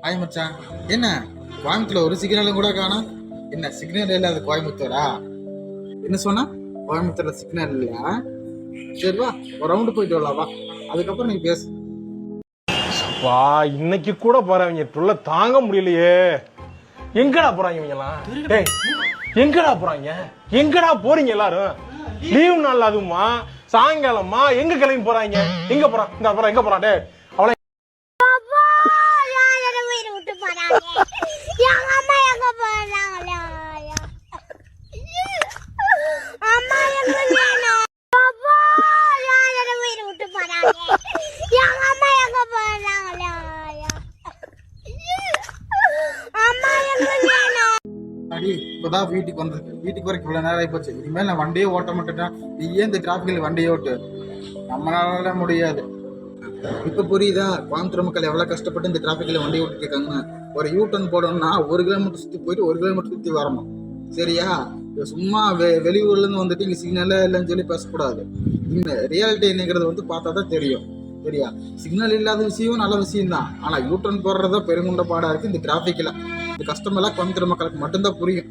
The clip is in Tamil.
ஹாய் மச்சான். என்ன கோயம்புத்தூர்ல ஒரு சிக்னலும் கூட காணோம்? என்ன சிக்னல் இல்லாத கோயம்புத்தூரா? என்ன சொன்னா? கோயம்புத்தூர்ல சிக்னல் இல்லையா? சரி வா, ஒரு ரவுண்டு போயிட்டு வரலாம் வா, அதுக்கப்புறம் நீ பேசு. வா, இன்னைக்கு கூட போறவங்க தொல்லை தாங்க முடியலையே. எங்கடா போறாங்க இவங்க எல்லாம்? டேய், எங்கடா போறாங்க? எங்கடா போறீங்க எல்லாரும்? லீவ் நாள் அதுவுமா சாயங்காலமா எங்க கிளம்பி போறாங்க? எங்க போறான்? இந்த போறான் எங்க போறான்? டேய் அவளை அடி இப்பதான் வீட்டுக்கு வந்திருக்கு. வீட்டுக்கு வரைக்கும் இவ்வளவு நேரம் ஆயிப்போச்சு. இனிமேல் நான் வண்டியே ஓட்ட மாட்டேன். நீ ஏன் இந்த டிராபிக்ல வண்டியை ஓட்டு? நம்மளால முடியாது. இப்ப புரியுதா கோயம்புத்தூர் மக்கள் எவ்வளவு கஷ்டப்பட்டு இந்த டிராபிக்ல வண்டி ஓட்டிட்டு இருக்காங்க. ஒரு யூ டர்ன் போடணும்னா 1 கிலோமீட்டர் சுத்தி போயிட்டு 1 கிலோமீட்டர் சுத்தி வரணும். சரியா? சும்மா வெளியூர்ல இருந்து வந்துட்டு இங்க சிக்னலே இல்லைன்னு சொல்லி பேசக்கூடாது. இந்த ரியாலிட்டி என்னங்கிறது வந்து பார்த்தா தான் தெரியும். சரியா? சிக்னல் இல்லாத விஷயம் நல்ல விஷயம் தான். ஆனா யூ டர்ன் போடுறதா பெருங்குண்ட பாடா இருக்கு இந்த டிராபிக்ல. இந்த கஷ்டமெல்லாம் கோயம்புத்தூர் மக்களுக்கு மட்டும்தான் புரியும்.